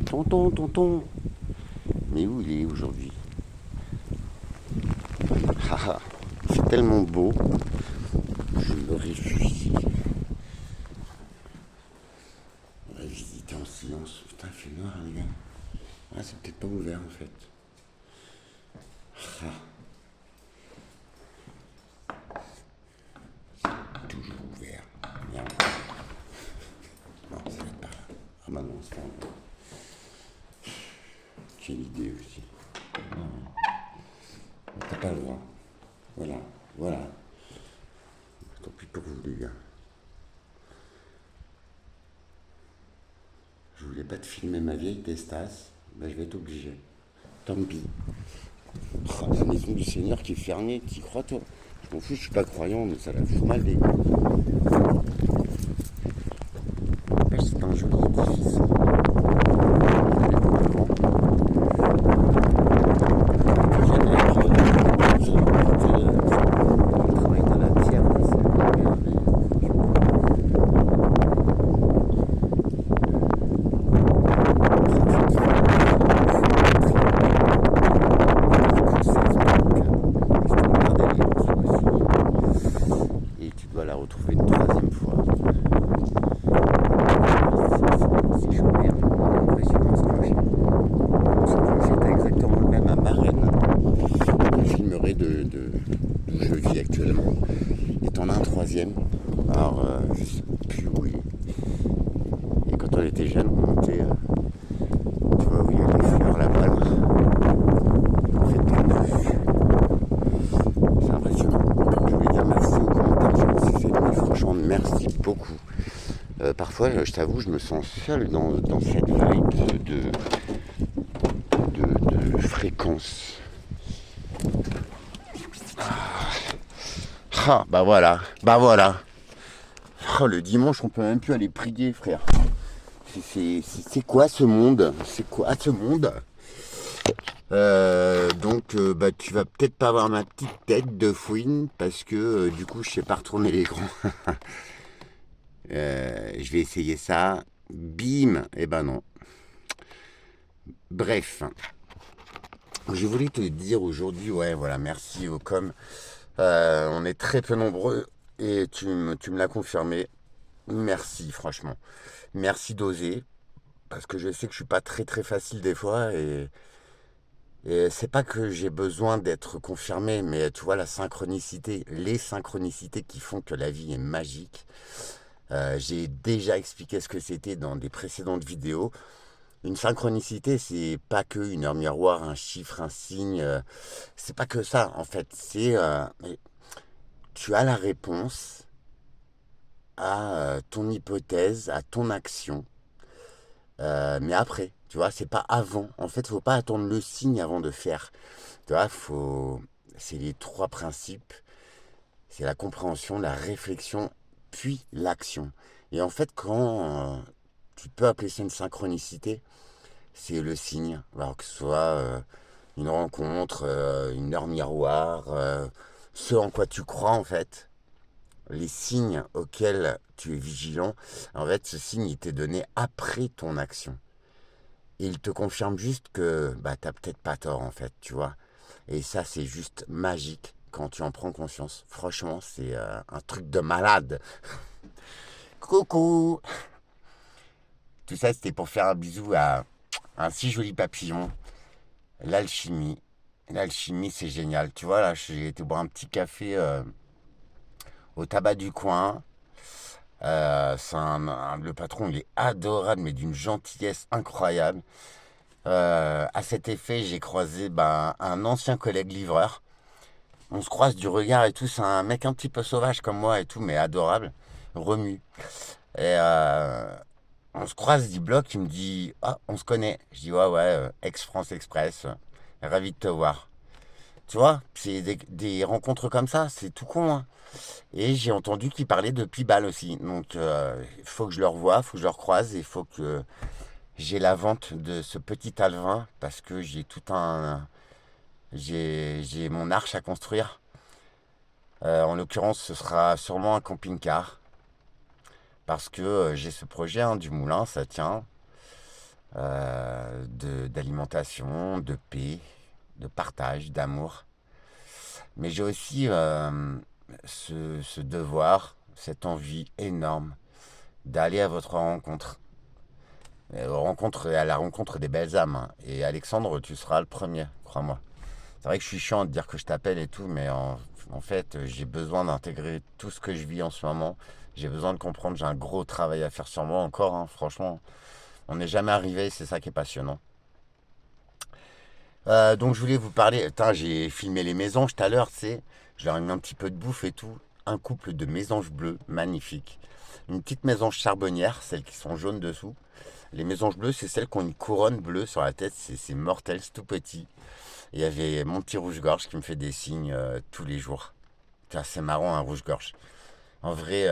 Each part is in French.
Tonton, tonton. Mais où il est aujourd'hui? Ah, ah, c'est tellement beau. Je me réfugie. On va visiter en silence. Putain, il fait noir, les gars. Ah, c'est peut-être pas ouvert en fait. Ah, toujours ouvert. Merde. Non, ça va pas. Ah bah non, c'est pas. Quelle idée aussi. T'as pas le droit. Voilà, voilà. Tant pis pour vous, les gars. Je voulais pas te filmer ma vieille Testas. Bah, je vais être obligé. Tant pis. Oh, la maison du Seigneur qui est fermée, t'y crois, toi? Je m'en fous, je suis pas croyant, mais ça la fout mal, les gars. C'est un joli édifice. Et tu dois la retrouver une troisième fois. C'est chaud, merde. Impressionnant ce clocher. Ce clocher était exactement le même à Marennes. Je filmerai d'où je vis actuellement. Et t'en as un troisième. Alors, je sais plus où il est. Et quand on était jeune, on montait. Tu vois où il y a les fleurs là-bas. Là. En fait, c'est impressionnant. Je voulais dire merci aux commentaires. J'ai aussi fait, mais franchement, merci beaucoup. Parfois, je t'avoue, je me sens seul dans cette vibe de fréquence. Ah, bah voilà, bah voilà. Oh, le dimanche, on peut même plus aller prier, frère. C'est quoi ce monde? C'est quoi ce monde? Donc, bah, tu vas peut-être pas avoir ma petite tête de fouine parce que du coup, je sais pas retourner l'écran. Je vais essayer ça. Bim! Eh ben non. Bref. J'ai voulu te dire aujourd'hui, ouais, voilà, merci au com. On est très peu nombreux et tu me l'as confirmé. Merci, franchement. Merci d'oser. Parce que je sais que je suis pas très très facile des fois et c'est pas que j'ai besoin d'être confirmé, mais tu vois, la synchronicité, les synchronicités qui font que la vie est magique. J'ai déjà expliqué ce que c'était dans des précédentes vidéos. Une synchronicité, c'est pas que une heure miroir, un chiffre, un signe. C'est pas que ça, en fait. C'est tu as la réponse à ton hypothèse, à ton action. Mais après, tu vois, c'est pas avant. En fait, faut pas attendre le signe avant de faire. Tu vois, faut. C'est les trois principes. C'est la compréhension, la réflexion, puis l'action. Et en fait, quand tu peux appeler ça une synchronicité, c'est le signe. Alors que ce soit une rencontre, une heure miroir, ce en quoi tu crois en fait, les signes auxquels tu es vigilant, en fait, ce signe, il t'est donné après ton action. Et il te confirme juste que bah, t'as peut-être pas tort en fait, tu vois. Et ça, c'est juste magique quand tu en prends conscience. Franchement, c'est un truc de malade. Coucou. Tout ça, c'était pour faire un bisou à un si joli papillon. L'alchimie. L'alchimie, c'est génial. Tu vois, là, j'ai été boire un petit café au tabac du coin. Le patron, il est adorable, mais d'une gentillesse incroyable. À cet effet, j'ai croisé un ancien collègue livreur. On se croise du regard et tout. C'est un mec un petit peu sauvage comme moi et tout, mais adorable. Remue. Et on se croise, il bloque, il me dit ah, on se connaît. Je dis ouais, ouais, ex-France Express. Ravi de te voir. Tu vois, c'est des rencontres comme ça, c'est tout con. Hein. Et j'ai entendu qu'il parlait de Pibal aussi. Donc, il faut que je le revoie, il faut que je le recroise, il faut que j'ai la vente de ce petit alvin parce que j'ai tout un. J'ai mon arche à construire. En l'occurrence, ce sera sûrement un camping-car parce que j'ai ce projet hein, du moulin, ça tient. d'alimentation, de paix, de partage, d'amour. Mais j'ai aussi ce devoir, cette envie énorme d'aller à votre rencontre. À la rencontre des belles âmes, hein. Et Alexandre, tu seras le premier, crois-moi. C'est vrai que je suis chiant de dire que je t'appelle et tout, mais en fait, j'ai besoin d'intégrer tout ce que je vis en ce moment. J'ai besoin de comprendre, j'ai un gros travail à faire sur moi encore, hein, franchement. On n'est jamais arrivé, c'est ça qui est passionnant. Donc je voulais vous parler, putain, j'ai filmé les mésanges tout à l'heure, tu sais. Je leur ai mis un petit peu de bouffe et tout. Un couple de mésanges bleus, magnifique. Une petite mésange charbonnière, celles qui sont jaunes dessous. Les mésanges bleues, c'est celles qui ont une couronne bleue sur la tête, c'est mortel, c'est tout petit. Et il y avait mon petit rouge-gorge qui me fait des signes tous les jours. Putain, c'est marrant un rouge-gorge. En vrai,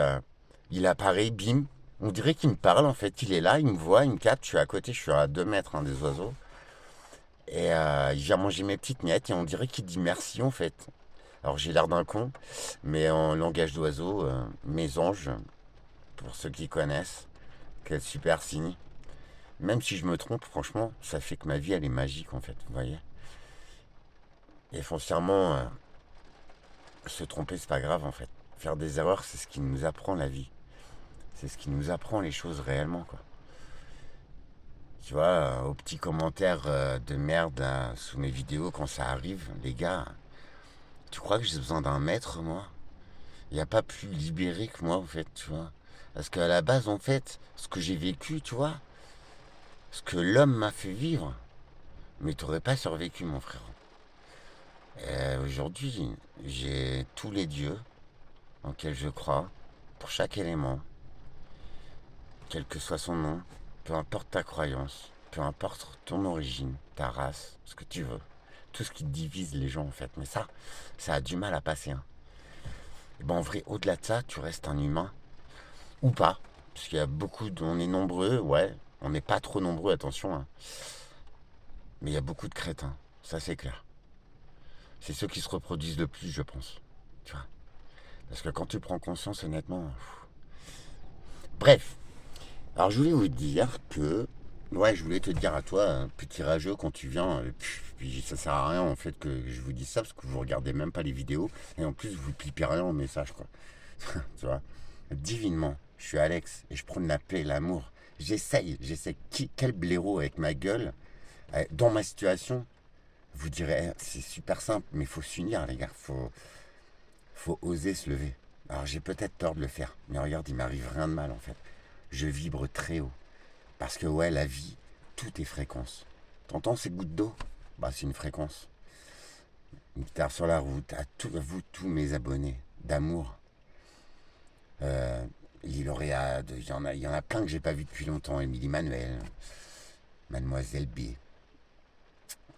il apparaît, bim. On dirait qu'il me parle en fait. Il est là, il me voit, il me capte. Je suis à côté, je suis à 2 mètres hein, des oiseaux. Et il vient manger mes petites miettes et on dirait qu'il dit merci en fait. Alors j'ai l'air d'un con, mais en langage d'oiseau, mésange, pour ceux qui connaissent, quel super signe. Même si je me trompe, franchement, ça fait que ma vie elle est magique en fait, vous voyez. Et foncièrement, se tromper c'est pas grave en fait. Faire des erreurs, c'est ce qui nous apprend la vie. C'est ce qui nous apprend les choses réellement quoi. Tu vois, aux petits commentaires de merde là, sous mes vidéos quand ça arrive, les gars, tu crois que j'ai besoin d'un maître moi? Il n'y a pas plus libéré que moi en fait, tu vois. Parce qu'à la base en fait, ce que j'ai vécu, tu vois, ce que l'homme m'a fait vivre, mais t'aurais pas survécu mon frère. Aujourd'hui, j'ai tous les dieux en lesquels je crois, pour chaque élément, quel que soit son nom, peu importe ta croyance, peu importe ton origine, ta race, ce que tu veux. Tout ce qui divise les gens en fait. Mais ça a du mal à passer. Hein. Et ben en vrai, au-delà de ça, tu restes un humain. Ou pas. Parce qu'il y a on est nombreux, ouais. On n'est pas trop nombreux, attention. Hein. Mais il y a beaucoup de crétins. Ça c'est clair. C'est ceux qui se reproduisent le plus, je pense. Tu vois. Parce que quand tu prends conscience, honnêtement. Bref. Alors je voulais vous dire que. Ouais, je voulais te dire à toi, petit rageux, quand tu viens, puis ça sert à rien en fait que je vous dise ça parce que vous regardez même pas les vidéos et en plus vous pipez rien en message quoi. Tu vois. Divinement, je suis Alex et je prône la paix et l'amour. J'essaie quel blaireau avec ma gueule, dans ma situation, vous direz, c'est super simple, mais il faut s'unir les gars, faut oser se lever. Alors j'ai peut-être tort de le faire, mais regarde, il m'arrive rien de mal en fait. Je vibre très haut. Parce que ouais, la vie, tout est fréquence. T'entends ces gouttes d'eau? Bah c'est une fréquence. Une guitare sur la route, à vous tous mes abonnés, d'amour. Euh, les lauréats, il y en a plein que j'ai pas vu depuis longtemps. Émilie Manuel, Mademoiselle B,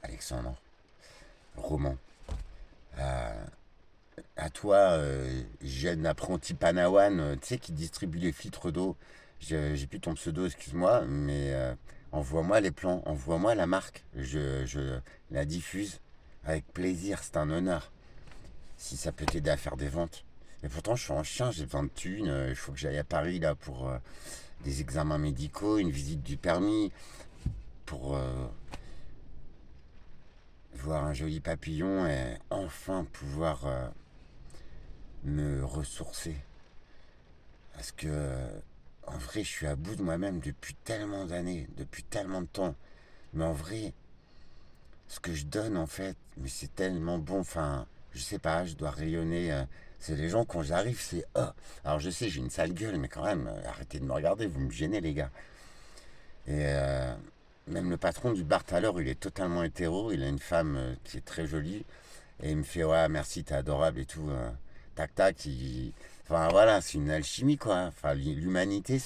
Alexandre, Roman. Euh, à toi, jeune apprenti panawan, tu sais, qui distribue les filtres d'eau. J'ai plus ton pseudo, excuse-moi, mais envoie-moi les plans, envoie-moi la marque. Je la diffuse avec plaisir, c'est un honneur. Si ça peut t'aider à faire des ventes. Et pourtant, je suis en chien, j'ai besoin de thunes. Il faut que j'aille à Paris là pour des examens médicaux, une visite du permis, pour voir un joli papillon et enfin pouvoir me ressourcer. Parce que, en vrai, je suis à bout de moi-même depuis tellement d'années, depuis tellement de temps. Mais en vrai, ce que je donne, en fait, mais c'est tellement bon. Enfin, je sais pas, je dois rayonner. C'est les gens, quand j'arrive, c'est oh. Alors, je sais, j'ai une sale gueule, mais quand même, arrêtez de me regarder, vous me gênez, les gars. Et même le patron du bar tout à l'heure, il est totalement hétéro. Il a une femme qui est très jolie. Et il me fait, ouais, merci, t'es adorable et tout. Tac, tac. Enfin, voilà, c'est une alchimie, quoi. Enfin, l'humanité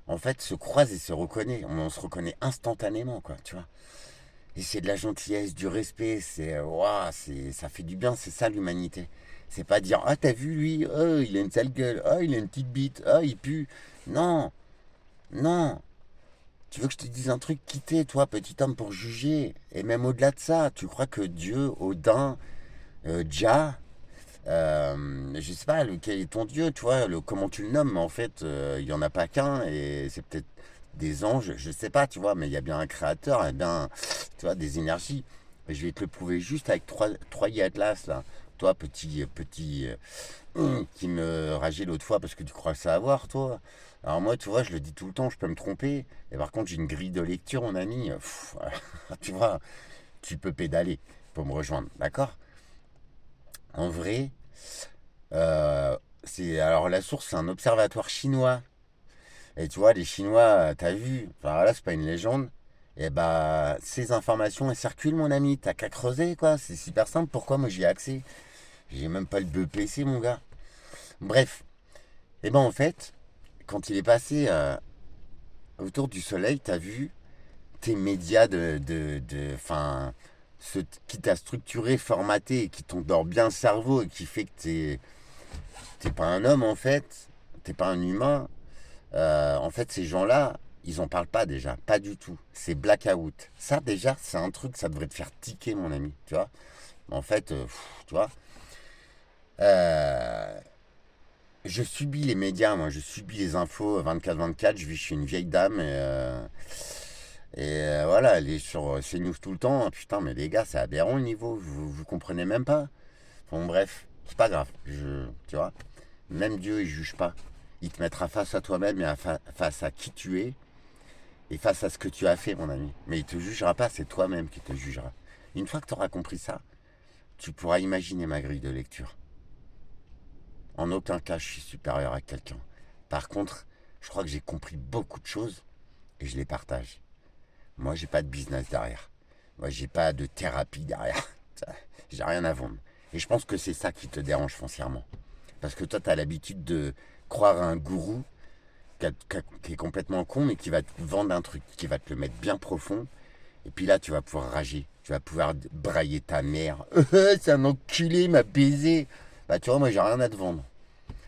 en fait, se croise et se reconnaît. On se reconnaît instantanément, quoi, tu vois. Et c'est de la gentillesse, du respect. Waouh, ça fait du bien. C'est ça, l'humanité. C'est pas dire, ah, t'as vu, lui, oh, il a une sale gueule. Oh, il a une petite bite. Oh, il pue. Non, non. Tu veux que je te dise un truc? Quitter, toi, petit homme, pour juger. Et même au-delà de ça, tu crois que Dieu, Odin, Jah, je sais pas lequel est ton dieu, tu vois, comment tu le nommes, mais en fait, il y en a pas qu'un, et c'est peut-être des anges, je sais pas, tu vois, mais il y a bien un créateur, et bien, tu vois, des énergies. Et je vais te le prouver juste avec trois Atlas, là. Toi, qui me rageait l'autre fois parce que tu crois savoir, toi. Alors moi, tu vois, je le dis tout le temps, je peux me tromper. Et par contre, j'ai une grille de lecture, mon ami. Tu vois, tu peux pédaler pour me rejoindre, d'accord? En vrai, alors la source, c'est un observatoire chinois. Et tu vois, les Chinois, t'as vu, enfin là, c'est pas une légende. Et bah, ces informations, elles circulent, mon ami. T'as qu'à creuser, quoi. C'est super simple. Pourquoi moi j'y ai accès? J'ai même pas le BPC, mon gars. Bref. Et ben en fait, quand il est passé autour du soleil, t'as vu tes médias enfin, ce qui t'a structuré, formaté et qui t'endort bien le cerveau et qui fait que t'es pas un homme en fait, t'es pas un humain. En fait, ces gens-là, ils en parlent pas déjà, pas du tout. C'est blackout. Ça déjà, c'est un truc, ça devrait te faire tiquer, mon ami, tu vois. En fait, tu vois. Euh, je subis les médias, moi, je subis les infos 24/24. Je suis une vieille dame et voilà, elle est sur CNews tout le temps. Putain, mais les gars, c'est aberrant le niveau. Vous comprenez même pas. Bon, bref, c'est pas grave. Tu vois, même Dieu, il juge pas. Il te mettra face à toi-même et face à qui tu es et face à ce que tu as fait, mon ami. Mais il te jugera pas, c'est toi-même qui te jugera. Une fois que tu auras compris ça, tu pourras imaginer ma grille de lecture. En aucun cas, je suis supérieur à quelqu'un. Par contre, je crois que j'ai compris beaucoup de choses et je les partage. Moi, j'ai pas de business derrière. Moi, j'ai pas de thérapie derrière. J'ai rien à vendre. Et je pense que c'est ça qui te dérange foncièrement. Parce que toi, tu as l'habitude de croire à un gourou qui est complètement con, mais qui va te vendre un truc, qui va te le mettre bien profond. Et puis là, tu vas pouvoir rager. Tu vas pouvoir brailler ta mère. C'est un enculé, il m'a baisé. Bah, tu vois, moi, j'ai rien à te vendre.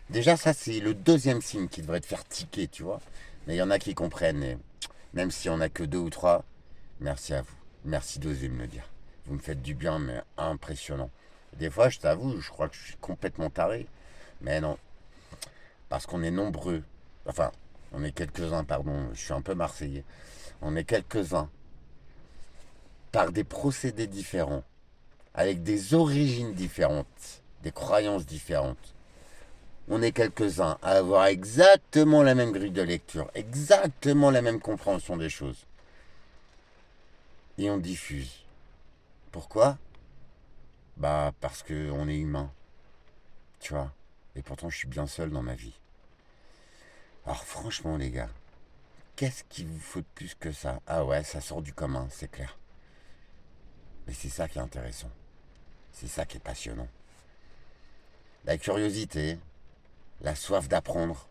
Déjà, ça, c'est le deuxième signe qui devrait te faire tiquer, tu vois. Mais il y en a qui comprennent. Et même s'il n'y en a que deux ou trois, merci à vous. Merci d'oser me le dire. Vous me faites du bien, mais impressionnant. Des fois, je t'avoue, je crois que je suis complètement taré. Mais non, parce qu'on est nombreux. Enfin, on est quelques-uns, pardon. Je suis un peu marseillais. On est quelques-uns, par des procédés différents, avec des origines différentes, des croyances différentes. On est quelques-uns à avoir exactement la même grille de lecture, exactement la même compréhension des choses. Et on diffuse. Pourquoi? Bah parce que on est humain, tu vois. Et pourtant je suis bien seul dans ma vie. Alors franchement les gars, qu'est-ce qu'il vous faut de plus que ça? Ah ouais, ça sort du commun, c'est clair. Mais c'est ça qui est intéressant. C'est ça qui est passionnant. La curiosité, la soif d'apprendre.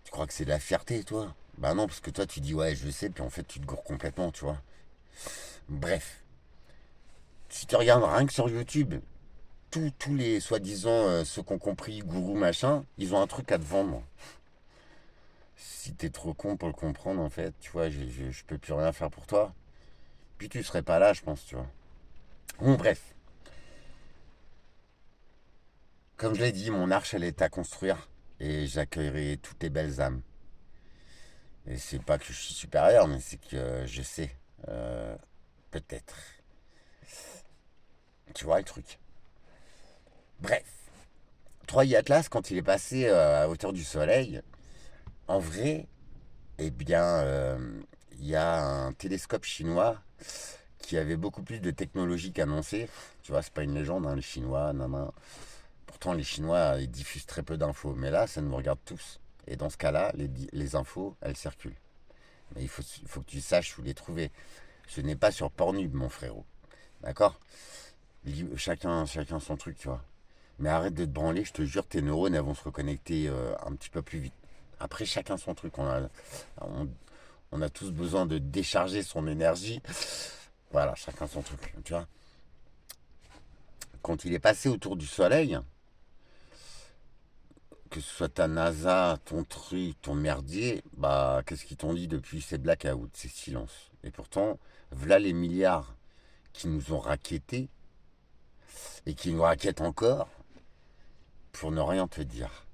Tu crois que c'est de la fierté, toi? Bah non, parce que toi tu dis ouais je sais, puis en fait tu te gourres complètement, tu vois. Bref, si tu regardes rien que sur YouTube, tous les soi-disant ceux qui ont compris gourou machin, ils ont un truc à te vendre. Si t'es trop con pour le comprendre, en fait, tu vois, je peux plus rien faire pour toi. Puis tu serais pas là, je pense, tu vois. Bon, bref, comme je l'ai dit, mon arche, elle est à construire et j'accueillerai toutes les belles âmes. Et c'est pas que je suis supérieur, mais c'est que je sais, euh, peut-être. Tu vois le truc. Bref, Troy Atlas, quand il est passé à hauteur du soleil, en vrai, eh bien, il y a un télescope chinois qui avait beaucoup plus de technologie qu'annoncé. Tu vois, c'est pas une légende, hein, les Chinois, nan, nan. Pourtant, les Chinois, ils diffusent très peu d'infos. Mais là, ça nous regarde tous. Et dans ce cas-là, les infos, elles circulent. Mais il faut que tu saches où les trouver. Ce n'est pas sur Pornhub, mon frérot. D'accord? Chacun son truc, tu vois. Mais arrête de te branler, je te jure, tes neurones, elles vont se reconnecter un petit peu plus vite. Après, chacun son truc. On, on a tous besoin de décharger son énergie. Voilà, chacun son truc, tu vois. Quand il est passé autour du soleil, que ce soit ta NASA, ton truc, ton merdier, bah, qu'est-ce qu'ils t'ont dit depuis? C'est blackout, c'est silence. Et pourtant, voilà les milliards qui nous ont rackettés et qui nous rackettent encore pour ne rien te dire.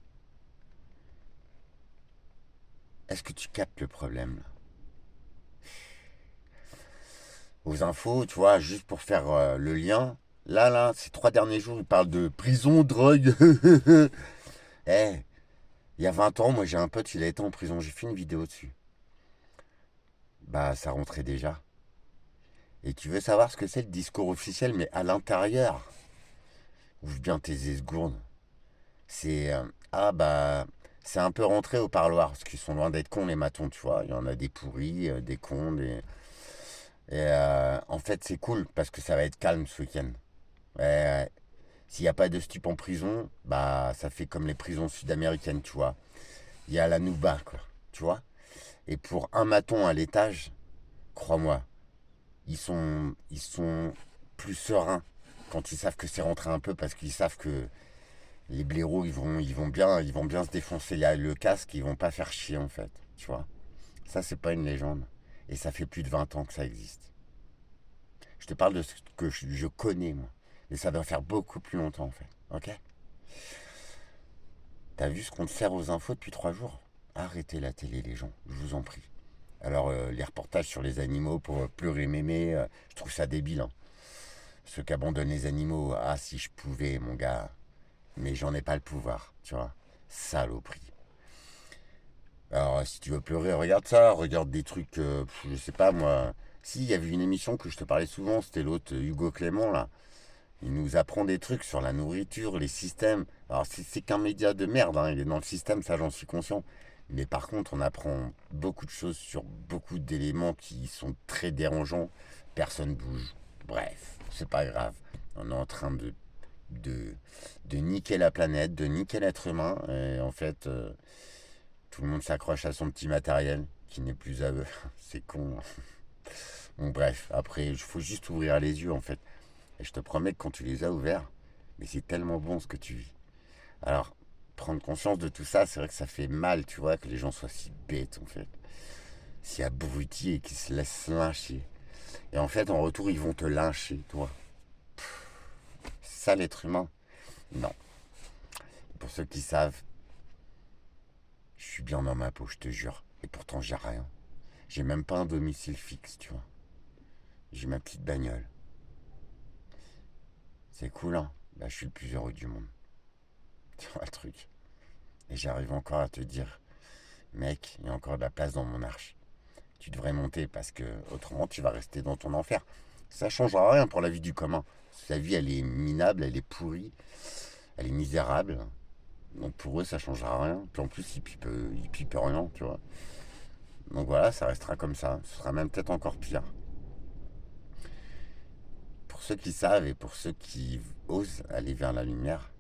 Est-ce que tu captes le problème là? Aux infos, tu vois, juste pour faire le lien, là, ces 3 derniers jours, ils parlent de prison, drogue. Eh, il y a 20 ans, moi j'ai un pote, il a été en prison, j'ai fait une vidéo dessus. Bah, ça rentrait déjà. Et tu veux savoir ce que c'est le discours officiel, mais à l'intérieur, ouvre bien tes esgourdes. C'est ah bah c'est un peu rentré au parloir parce qu'ils sont loin d'être cons les matons, tu vois. Il y en a des pourris, des cons, en fait c'est cool parce que ça va être calme ce week-end. Ouais, ouais. S'il n'y a pas de stup en prison, bah ça fait comme les prisons sud-américaines, tu vois. Il y a la nouba quoi, tu vois. Et pour un maton à l'étage, crois-moi, ils sont plus sereins quand ils savent que c'est rentré un peu parce qu'ils savent que les blaireaux, ils vont bien se défoncer le casque, ils vont pas faire chier en fait, tu vois. Ça, c'est pas une légende. Et ça fait plus de 20 ans que ça existe. Je te parle de ce que je connais, moi. Et ça doit faire beaucoup plus longtemps, en fait. Ok. T'as vu ce qu'on te sert aux infos depuis 3 jours? Arrêtez la télé, les gens, je vous en prie. Alors, les reportages sur les animaux pour pleurer mémé, je trouve ça débile, hein. Ceux qui abandonnent les animaux, ah, si je pouvais, mon gars. Mais j'en ai pas le pouvoir, tu vois. Saloperie. Alors, si tu veux pleurer, regarde ça, regarde des trucs, je sais pas moi. Si, il y avait une émission que je te parlais souvent, c'était l'autre Hugo Clément, là. Il nous apprend des trucs sur la nourriture, les systèmes. Alors, c'est qu'un média de merde, hein, il est dans le système, ça j'en suis conscient. Mais par contre, on apprend beaucoup de choses sur beaucoup d'éléments qui sont très dérangeants. Personne bouge. Bref, c'est pas grave. On est en train de, de niquer la planète, de niquer l'être humain. Et en fait, tout le monde s'accroche à son petit matériel qui n'est plus à eux. C'est con. Bon, bref, après, il faut juste ouvrir les yeux en fait. Et je te promets que quand tu les as ouverts, mais c'est tellement bon ce que tu vis. Alors, prendre conscience de tout ça, c'est vrai que ça fait mal, tu vois, que les gens soient si bêtes en fait. Si abrutis et qu'ils se laissent lyncher. Et en fait, en retour, ils vont te lyncher, toi. C'est ça l'être humain? Non. Pour ceux qui savent, je suis bien dans ma peau, je te jure. Et pourtant, j'ai rien. J'ai même pas un domicile fixe, tu vois. J'ai ma petite bagnole. C'est cool, hein? Là, je suis le plus heureux du monde. Tu vois le truc. Et j'arrive encore à te dire, mec, il y a encore de la place dans mon arche. Tu devrais monter parce que autrement, tu vas rester dans ton enfer. Ça changera rien pour la vie du commun. Sa vie, elle est minable, elle est pourrie, elle est misérable. Donc pour eux, ça changera rien. Puis en plus, ils pipent rien, tu vois. Donc voilà, ça restera comme ça. Ce sera même peut-être encore pire. Pour ceux qui savent et pour ceux qui osent aller vers la lumière,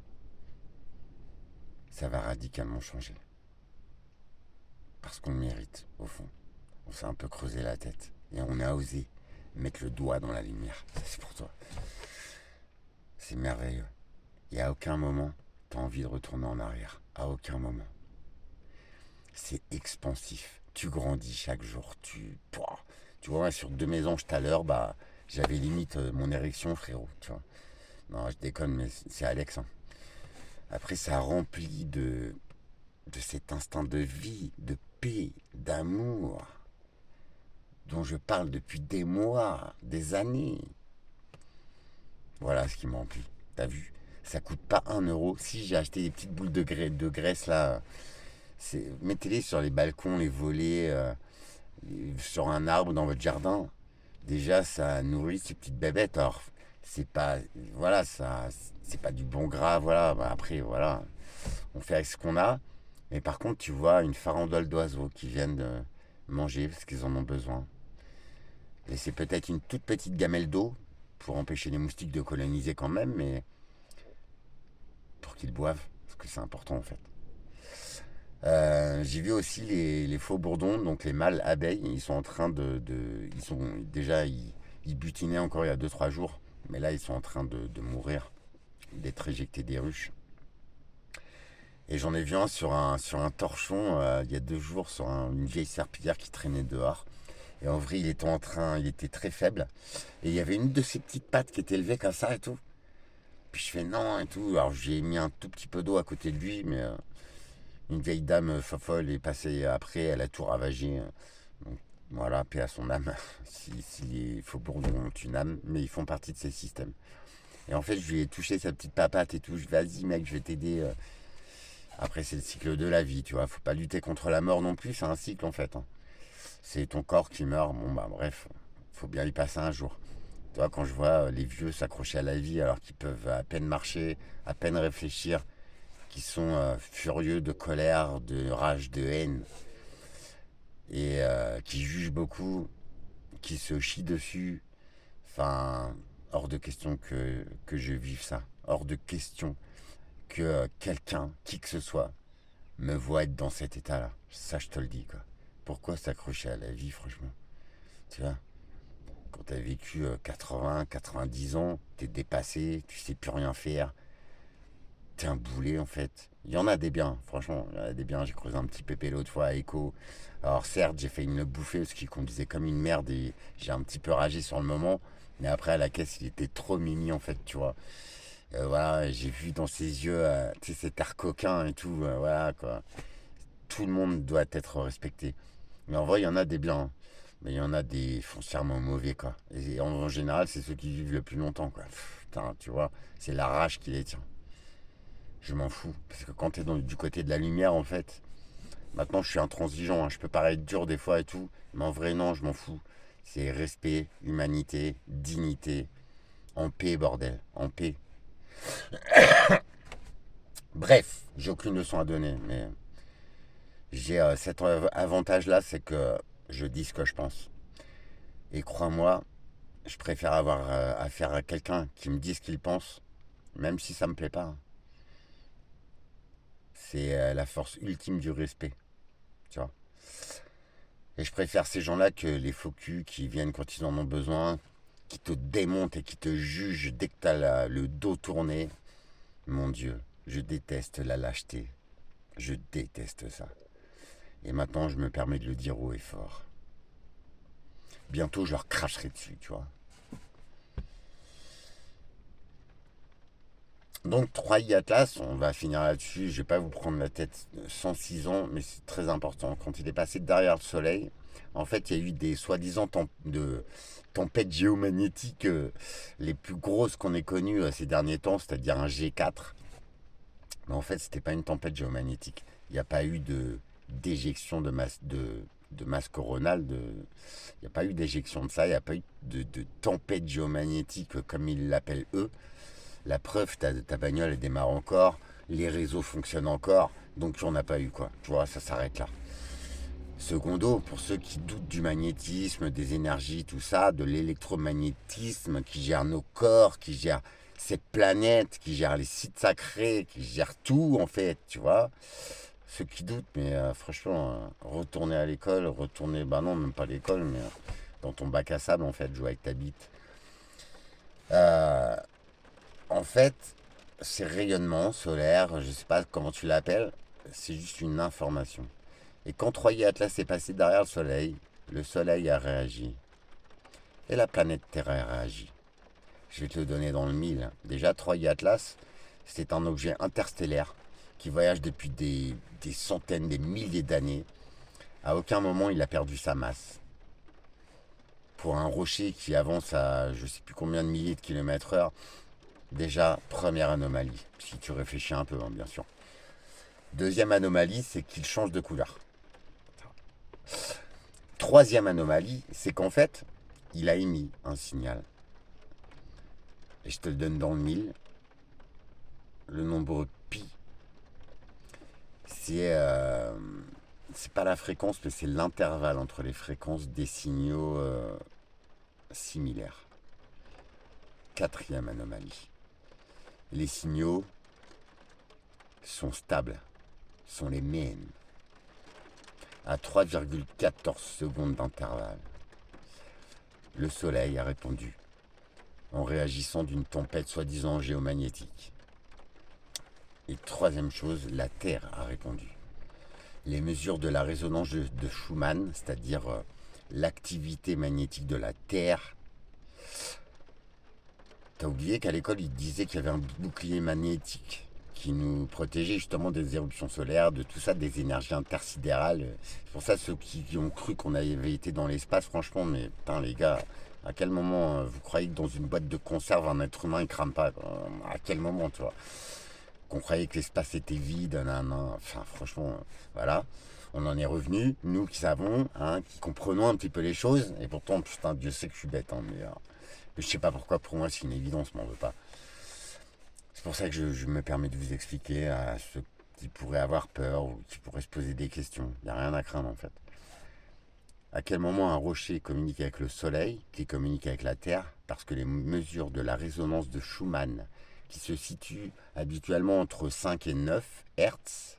ça va radicalement changer. Parce qu'on le mérite, au fond. On s'est un peu creusé la tête. Et on a osé mettre le doigt dans la lumière. Ça, c'est pour toi. C'est merveilleux. Et à aucun moment, t'as envie de retourner en arrière. À aucun moment. C'est expansif. Tu grandis chaque jour. Tu vois, sur 2 mésanges tout à l'heure, bah, j'avais limite mon érection, frérot. Tu vois. Non, je déconne, mais c'est Alex, hein. Après, ça remplit de cet instinct de vie, de paix, d'amour, dont je parle depuis des mois, des années. Voilà ce qui m'emplit. T'as vu? Ça coûte pas 1 euro. Si j'ai acheté des petites boules de graisse là, mettez-les sur les balcons, les volets, sur un arbre dans votre jardin. Déjà, ça nourrit ces petites bébêtes. Alors, c'est pas, voilà, ça, c'est pas du bon gras, voilà. Bah, après, voilà, on fait avec ce qu'on a. Mais par contre, tu vois une farandole d'oiseaux qui viennent de manger parce qu'ils en ont besoin. Et c'est peut-être une toute petite gamelle d'eau pour empêcher les moustiques de coloniser quand même, mais pour qu'ils boivent, parce que c'est important en fait. J'ai vu aussi les faux bourdons, donc les mâles abeilles, ils sont en train ils sont déjà, ils butinaient encore il y a 2 3 jours, mais là ils sont en train de mourir, d'être éjectés des ruches. Et j'en ai vu un sur un torchon il y a 2 jours sur une vieille serpillière qui traînait dehors. Et en vrai, il était très faible. Et il y avait une de ses petites pattes qui était élevée comme ça et tout. Puis je fais non et tout. Alors j'ai mis un tout petit peu d'eau à côté de lui, mais Une vieille dame fofolle est passée après, elle a tout ravagé. Donc, voilà, paix à son âme. Si les faubourgs ont une âme, mais ils font partie de ces systèmes. Et en fait, je lui ai touché sa petite papate et tout. Je lui ai dit, vas-y mec, je vais t'aider. Après, c'est le cycle de la vie, tu vois. Faut pas lutter contre la mort non plus, c'est un cycle en fait. Hein. C'est ton corps qui meurt. Bon, bah bref, faut bien y passer un jour. Tu vois, quand je vois les vieux s'accrocher à la vie alors qu'ils peuvent à peine marcher, à peine réfléchir, qui sont furieux de colère, de rage, de haine, et qui jugent beaucoup, qui se chient dessus. Enfin, hors de question que je vive ça. Hors de question que quelqu'un, qui que ce soit, me voit être dans cet état-là. Ça, je te le dis, quoi. Pourquoi s'accrocher à la vie, franchement? Tu vois, quand t'as vécu 80, 90 ans, t'es dépassé, tu sais plus rien faire, t'es un boulet, en fait. Il y en a des biens, franchement, il y en a des biens. J'ai creusé un petit pépé l'autre fois à Echo. Alors, certes, j'ai fait une bouffée parce qu'il conduisait comme une merde et j'ai un petit peu ragé sur le moment. Mais après, à la caisse, il était trop mimi, en fait, tu vois. Voilà, j'ai vu dans ses yeux, tu sais, cet air coquin et tout, voilà, quoi. Tout le monde doit être respecté. Mais en vrai, il y en a des biens, hein. Mais il y en a des foncièrement mauvais, quoi. Et en général, c'est ceux qui vivent le plus longtemps, quoi. Putain, tu vois, c'est la rage qui les tient. Je m'en fous. Parce que quand t'es du côté de la lumière, en fait, maintenant je suis intransigeant, hein. Je peux paraître dur des fois et tout, mais en vrai, non, je m'en fous. C'est respect, humanité, dignité, en paix, bordel, en paix. Bref, j'ai aucune leçon à donner, mais j'ai cet avantage-là, c'est que je dis ce que je pense. Et crois-moi, je préfère avoir affaire à quelqu'un qui me dit ce qu'il pense, même si ça me plaît pas. C'est la force ultime du respect, tu vois. Et je préfère ces gens-là que les faux culs qui viennent quand ils en ont besoin, qui te démontent et qui te jugent dès que t'as le dos tourné. Mon Dieu, je déteste la lâcheté. Je déteste ça. Et maintenant, je me permets de le dire haut et fort. Bientôt, je leur cracherai dessus, tu vois. Donc 3i Atlas, on va finir là-dessus. Je vais pas vous prendre la tête 106 ans, mais c'est très important. Quand il est passé derrière le Soleil, en fait, il y a eu des soi-disant tempêtes géomagnétiques les plus grosses qu'on ait connues ces derniers temps, c'est-à-dire un G4. Mais en fait, c'était pas une tempête géomagnétique. Il n'y a pas eu d'éjection de masse coronale. Il n'y a pas eu d'éjection de ça. Il n'y a pas eu de tempête géomagnétique comme ils l'appellent eux. La preuve, ta bagnole elle démarre encore, les réseaux fonctionnent encore, donc on n'a pas eu quoi. Tu vois, ça s'arrête là. Secondo, pour ceux qui doutent du magnétisme, des énergies, tout ça, de l'électromagnétisme qui gère nos corps, qui gère cette planète, qui gère les sites sacrés, qui gère tout en fait, tu vois. Ceux qui doutent, mais franchement, retourner à l'école, retourner, bah non, même pas à l'école, mais dans ton bac à sable en fait, jouer avec ta bite. Euh, En fait, ces rayonnements solaires, je ne sais pas comment tu l'appelles, c'est juste une information. Et quand Troyer Atlas est passé derrière le Soleil a réagi. Et la planète Terre a réagi. Je vais te le donner dans le mille. Déjà, Troyer Atlas, c'est un objet interstellaire qui voyage depuis des centaines, des milliers d'années. À aucun moment il a perdu sa masse. Pour un rocher qui avance à je ne sais plus combien de milliers de kilomètres heure, déjà, première anomalie, si tu réfléchis un peu, hein, bien sûr. Deuxième anomalie, c'est qu'il change de couleur. Troisième anomalie, c'est qu'en fait, il a émis un signal. Et je te le donne dans le mille. Le nombre pi, c'est pas la fréquence, mais c'est l'intervalle entre les fréquences des signaux similaires. Quatrième anomalie. Les signaux sont stables, sont les mêmes, à 3,14 secondes d'intervalle. Le Soleil a répondu, en réagissant d'une tempête soi-disant géomagnétique. Et troisième chose, la Terre a répondu. Les mesures de la résonance de Schumann, c'est-à-dire l'activité magnétique de la Terre. T'as oublié qu'à l'école, ils disaient qu'il y avait un bouclier magnétique qui nous protégeait justement des éruptions solaires, de tout ça, des énergies intersidérales. C'est pour ça ceux qui ont cru qu'on avait été dans l'espace, franchement, mais putain les gars, à quel moment vous croyez que dans une boîte de conserve un être humain il crame pas quoi. À quel moment, tu vois? Qu'on croyait que l'espace était vide, nan, enfin franchement, voilà. On en est revenu, nous qui savons, hein, qui comprenons un petit peu les choses, et pourtant, putain, Dieu sait que je suis bête, hein, mais je sais pas pourquoi, pour moi c'est une évidence, m'en veux pas. C'est pour ça que je me permets de vous expliquer à ceux qui pourraient avoir peur ou qui pourraient se poser des questions. Il n'y a rien à craindre en fait. À quel moment un rocher communique avec le Soleil, qui communique avec la Terre, parce que les mesures de la résonance de Schumann, qui se situent habituellement entre 5 et 9 Hertz,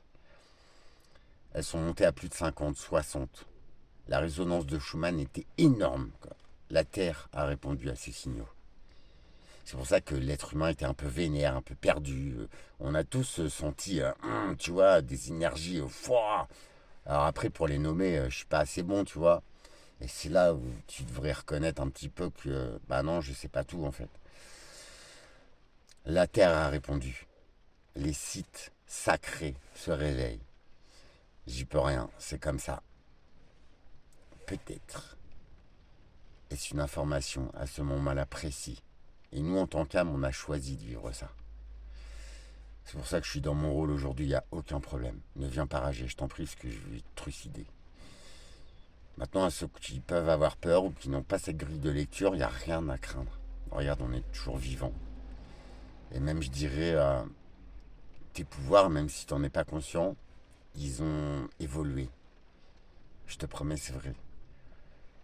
elles sont montées à plus de 50, 60. La résonance de Schumann était énorme, quoi. La Terre a répondu à ces signaux. C'est pour ça que l'être humain était un peu vénère, un peu perdu. On a tous senti, tu vois, des énergies fouah. Alors après, pour les nommer, je suis pas assez bon, tu vois. Et c'est là où tu devrais reconnaître un petit peu que, bah non, je sais pas tout en fait. La Terre a répondu. Les sites sacrés se réveillent. J'y peux rien, c'est comme ça. Peut-être. Est-ce une information à ce moment-là précis? Et nous, en tant qu'âme, on a choisi de vivre ça. C'est pour ça que je suis dans mon rôle aujourd'hui, il n'y a aucun problème. Ne viens pas rager, je t'en prie, parce que je vais te trucider. Maintenant, à ceux qui peuvent avoir peur ou qui n'ont pas cette grille de lecture, il n'y a rien à craindre. Regarde, on est toujours vivant. Et même, je dirais, tes pouvoirs, même si tu n'en es pas conscient, ils ont évolué. Je te promets, c'est vrai.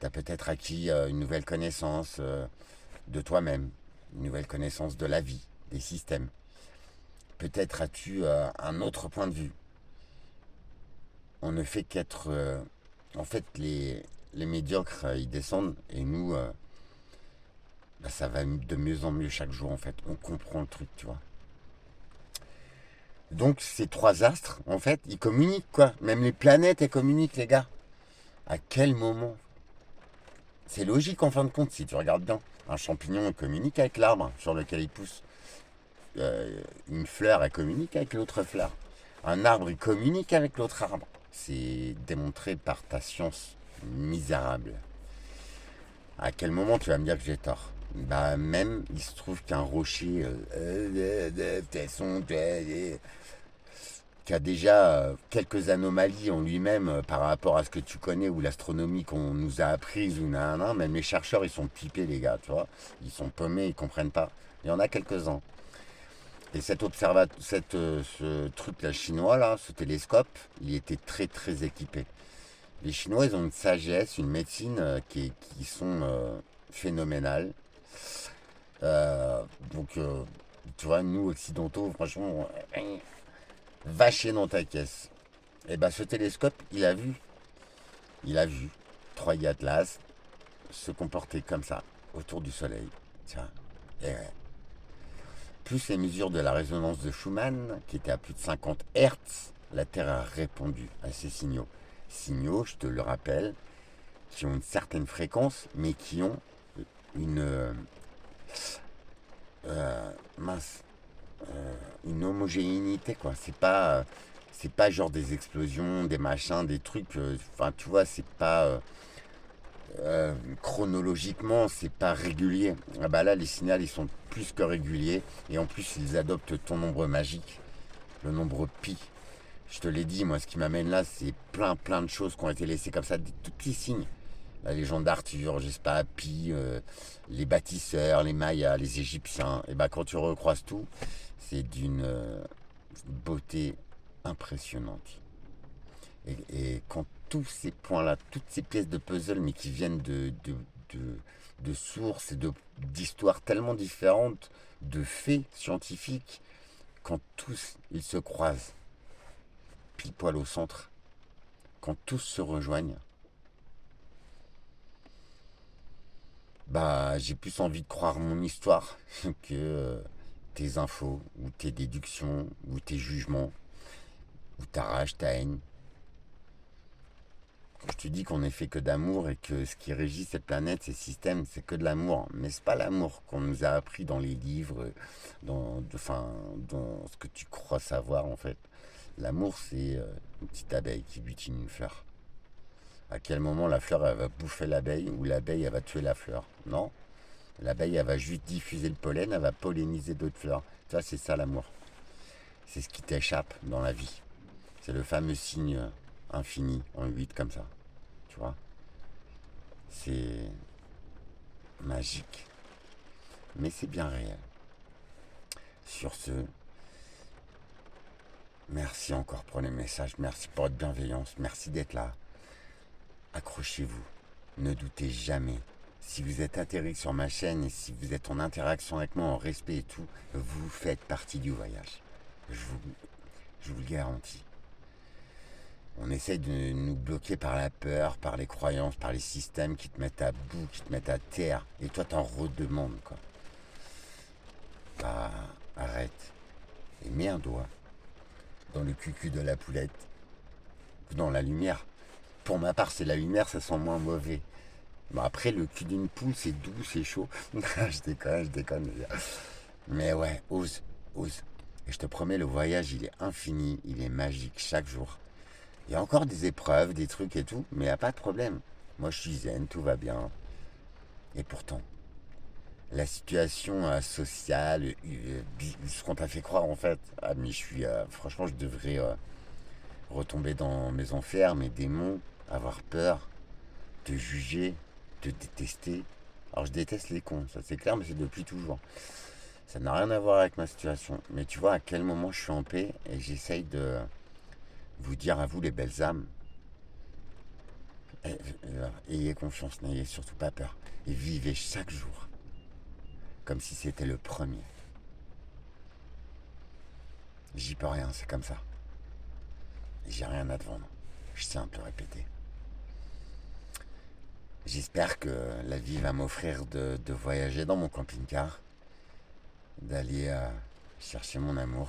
Tu as peut-être acquis une nouvelle connaissance de toi-même, une nouvelle connaissance de la vie, des systèmes. Peut-être as-tu un autre point de vue. On ne fait qu'être... en fait, les médiocres, ils descendent et nous, bah, ça va de mieux en mieux chaque jour, en fait. On comprend le truc, tu vois. Donc, ces trois astres, en fait, ils communiquent, quoi. Même les planètes, elles communiquent, les gars. À quel moment? C'est logique, en fin de compte, si tu regardes bien. Un champignon, il communique avec l'arbre sur lequel il pousse. Une fleur, elle communique avec l'autre fleur. Un arbre, il communique avec l'autre arbre. C'est démontré par ta science misérable. À quel moment tu vas me dire que j'ai tort? Bah même, il se trouve qu'un rocher, qui a déjà quelques anomalies en lui-même par rapport à ce que tu connais ou l'astronomie qu'on nous a apprise ou nan, même les chercheurs ils sont pipés les gars, tu vois, ils sont paumés, ils comprennent pas. Il y en a quelques-uns. Et ce truc là chinois là, ce télescope, il était très très équipé. Les Chinois ils ont une sagesse, une médecine qui sont phénoménales. Donc tu vois, nous occidentaux, franchement, va chier dans ta caisse. Et bah ce télescope, il a vu Troy Atlas se comporter comme ça autour du Soleil. Tiens, et ouais. Plus les mesures de la résonance de Schumann, qui était à plus de 50 Hertz, la Terre a répondu à ces signaux. Signaux, je te le rappelle, qui ont une certaine fréquence, mais qui ont une mince, une homogénéité quoi. C'est pas genre des explosions, des machins, des trucs. Enfin, tu vois, c'est pas chronologiquement, c'est pas régulier. Ah bah là, les signaux ils sont plus que réguliers et en plus ils adoptent ton nombre magique, le nombre pi. Je te l'ai dit, moi, ce qui m'amène là, c'est plein de choses qui ont été laissées comme ça, des tout petits signes. La légende d'Arthur, je sais pas, Pi, les bâtisseurs, les Mayas, les Égyptiens. Et bah quand tu recroises tout, c'est d'une beauté impressionnante. Et quand tous ces points-là, toutes ces pièces de puzzle, mais qui viennent de sources et d'histoires tellement différentes, de faits scientifiques, quand tous ils se croisent, pile poil au centre, quand tous se rejoignent, bah j'ai plus envie de croire mon histoire que tes infos, ou tes déductions, ou tes jugements, ou ta rage, ta haine. Quand je te dis qu'on est fait que d'amour et que ce qui régit cette planète, ces systèmes, c'est que de l'amour. Mais c'est pas l'amour qu'on nous a appris dans les livres, dans ce que tu crois savoir en fait. L'amour, c'est une petite abeille qui butine une fleur. À quel moment la fleur elle va bouffer l'abeille ou l'abeille elle va tuer la fleur? Non. L'abeille elle va juste diffuser le pollen, elle va polliniser d'autres fleurs. Tu vois, c'est ça l'amour. C'est ce qui t'échappe dans la vie. C'est le fameux signe infini en 8 comme ça. Tu vois? C'est magique. Mais c'est bien réel. Sur ce, merci encore pour les messages. Merci pour votre bienveillance. Merci d'être là. Accrochez-vous. Ne doutez jamais. Si vous êtes atterri sur ma chaîne et si vous êtes en interaction avec moi, en respect et tout, vous faites partie du voyage. Je vous le garantis. On essaye de nous bloquer par la peur, par les croyances, par les systèmes qui te mettent à bout, qui te mettent à terre. Et toi, t'en redemandes, quoi. Ah, arrête. Et mets un doigt dans le cucu de la poulette. Dans la lumière. Pour ma part, c'est la lumière, ça sent moins mauvais. Bon, après, le cul d'une poule, c'est doux, c'est chaud. Je déconne, les gars. Mais ouais, ose, ose. Et je te promets, le voyage, il est infini, il est magique chaque jour. Il y a encore des épreuves, des trucs et tout, mais il n'y a pas de problème. Moi, je suis zen, tout va bien. Et pourtant, la situation sociale, ce qu'on t'a fait croire en fait, ah mais je suis, franchement, je devrais retomber dans mes enfers, mes démons, avoir peur, te juger, te détester. Alors je déteste les cons, ça c'est clair, mais c'est depuis toujours. Ça n'a rien à voir avec ma situation. Mais tu vois à quel moment je suis en paix et j'essaye de vous dire à vous les belles âmes, ayez confiance, n'ayez surtout pas peur. Et vivez chaque jour comme si c'était le premier. J'y peux rien, c'est comme ça. J'ai rien à te vendre. Je tiens à te le répéter. J'espère que la vie va m'offrir de voyager dans mon camping-car, d'aller chercher mon amour,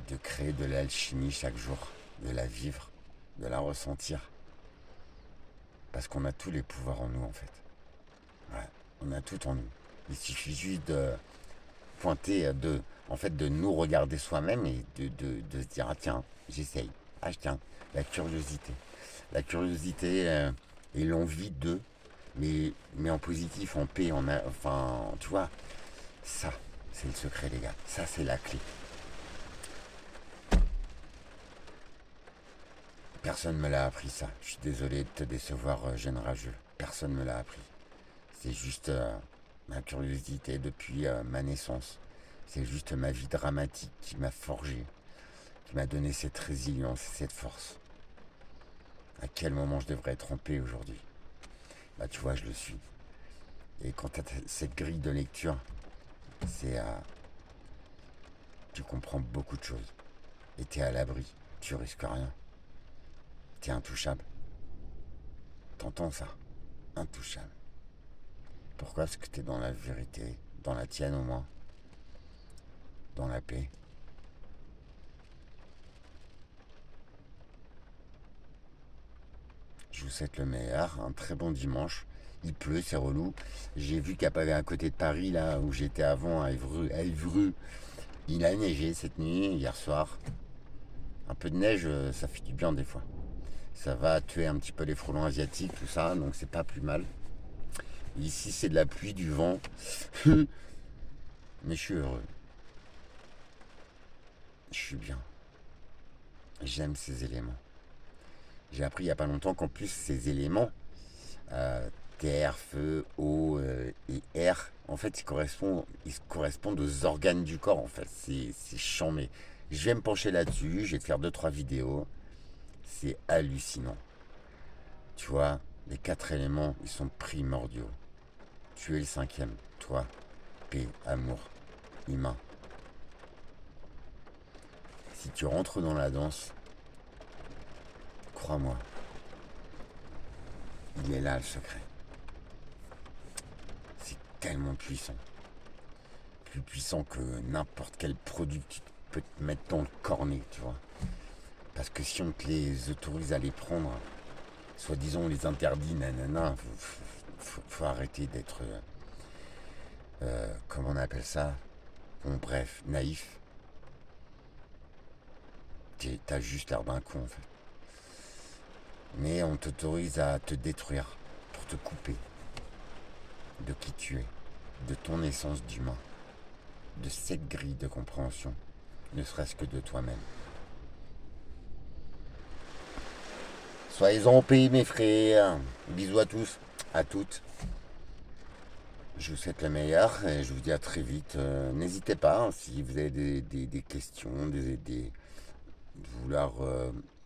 de créer de l'alchimie chaque jour, de la vivre, de la ressentir. Parce qu'on a tous les pouvoirs en nous en fait. Ouais, on a tout en nous. Il suffit juste de pointer, de nous regarder soi-même et de se dire ah tiens, j'essaye. Ah tiens, la curiosité. La curiosité et l'envie de, mais en positif, en paix, enfin, tu vois, ça, c'est le secret les gars. Ça, c'est la clé. Personne ne me l'a appris ça. Je suis désolé de te décevoir, jeune rageux. Personne ne me l'a appris. C'est juste ma curiosité depuis ma naissance. C'est juste ma vie dramatique qui m'a forgé, qui m'a donné cette résilience et cette force. À quel moment je devrais être en paix aujourd'hui? Bah tu vois, je le suis. Et quand tu as cette grille de lecture, c'est tu comprends beaucoup de choses. Et tu es à l'abri. Tu risques rien. Tu es intouchable. T'entends ça? Intouchable. Pourquoi? Parce que tu es dans la vérité, dans la tienne au moins, dans la paix. Je vous souhaite le meilleur, un très bon dimanche. Il pleut, c'est relou. J'ai vu qu'à côté de Paris, là où j'étais avant, à Évreux, il a neigé cette nuit, hier soir. Un peu de neige, ça fait du bien des fois. Ça va tuer un petit peu les frelons asiatiques, tout ça, donc c'est pas plus mal. Ici, c'est de la pluie, du vent. Mais je suis heureux. Je suis bien. J'aime ces éléments. J'ai appris il n'y a pas longtemps qu'en plus, ces éléments, terre, feu, eau et air, en fait, ils correspondent aux organes du corps, en fait. C'est chambé. Je vais me pencher là-dessus, je vais te faire 2-3 vidéos. C'est hallucinant. Tu vois, les 4 éléments, ils sont primordiaux. Tu es le 5e, toi, paix, amour, humain. Si tu rentres dans la danse, crois-moi, il est là le secret. C'est tellement puissant. Plus puissant que n'importe quel produit que tu peux te mettre dans le cornet, tu vois. Parce que si on te les autorise à les prendre, soi-disant on les interdit, nanana, faut arrêter d'être, comment on appelle ça? Bon, bref, naïf. T'as juste l'air d'un con en fait. Mais on t'autorise à te détruire pour te couper de qui tu es, de ton essence d'humain, de cette grille de compréhension, ne serait-ce que de toi-même. Soyez-en au pays mes frères. Bisous à tous, à toutes. Je vous souhaite le meilleur et je vous dis à très vite. N'hésitez pas hein, si vous avez des questions, de vouloir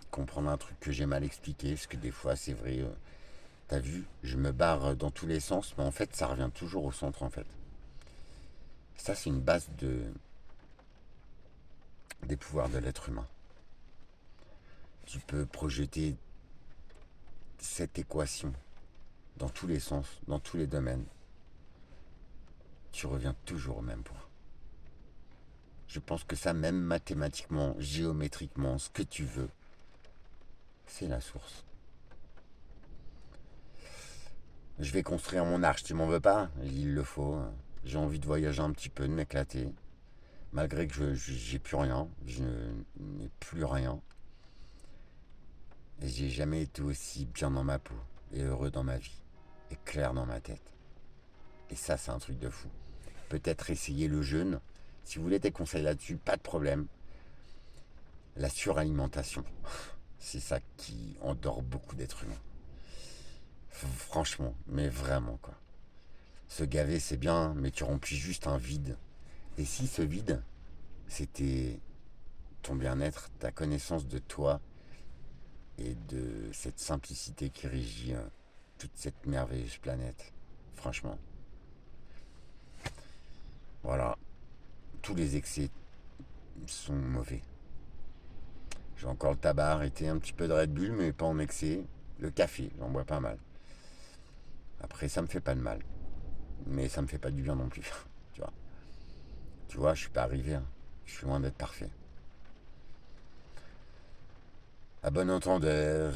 comprendre un truc que j'ai mal expliqué, parce que des fois c'est vrai, t'as vu, je me barre dans tous les sens, mais en fait ça revient toujours au centre en fait. Ça c'est une base des pouvoirs de l'être humain. Tu peux projeter cette équation dans tous les sens, dans tous les domaines. Tu reviens toujours au même point. Je pense que ça, même mathématiquement, géométriquement, ce que tu veux, c'est la source. Je vais construire mon arche, tu m'en veux pas? Il le faut. J'ai envie de voyager un petit peu, de m'éclater. Malgré que j'ai plus rien, je n'ai plus rien. Et j'ai jamais été aussi bien dans ma peau, et heureux dans ma vie, et clair dans ma tête. Et ça, c'est un truc de fou. Peut-être essayer le jeûne. Si vous voulez des conseils là-dessus, pas de problème. La suralimentation, c'est ça qui endort beaucoup d'êtres humains. Franchement, mais vraiment quoi. Se gaver c'est bien, mais tu remplis juste un vide. Et si ce vide, c'était ton bien-être, ta connaissance de toi et de cette simplicité qui régit toute cette merveilleuse planète. Franchement. Voilà. Tous les excès sont mauvais. J'ai encore le tabac arrêté, un petit peu de Red Bull, mais pas en excès. Le café, j'en bois pas mal. Après, ça me fait pas de mal. Mais ça me fait pas du bien non plus. Tu vois. Tu vois, je suis pas arrivé. Hein. Je suis loin d'être parfait. À bon entendeur.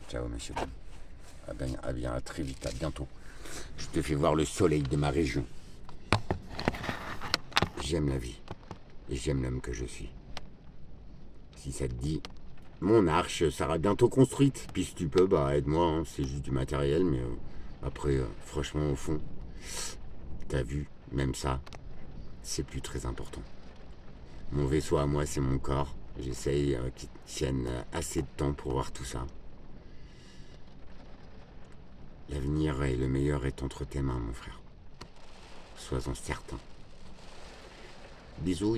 Ciao, monsieur. À très vite, à bientôt. Je te fais voir le soleil de ma région. J'aime la vie. Et j'aime l'homme que je suis. Si ça te dit, mon arche sera bientôt construite. Puis si tu peux, bah aide-moi. Hein. C'est juste du matériel, mais après, franchement, au fond, t'as vu, même ça, c'est plus très important. Mon vaisseau à moi, c'est mon corps. J'essaye qu'il tienne assez de temps pour voir tout ça. L'avenir et le meilleur est entre tes mains, mon frère. Sois-en certain. Bisous.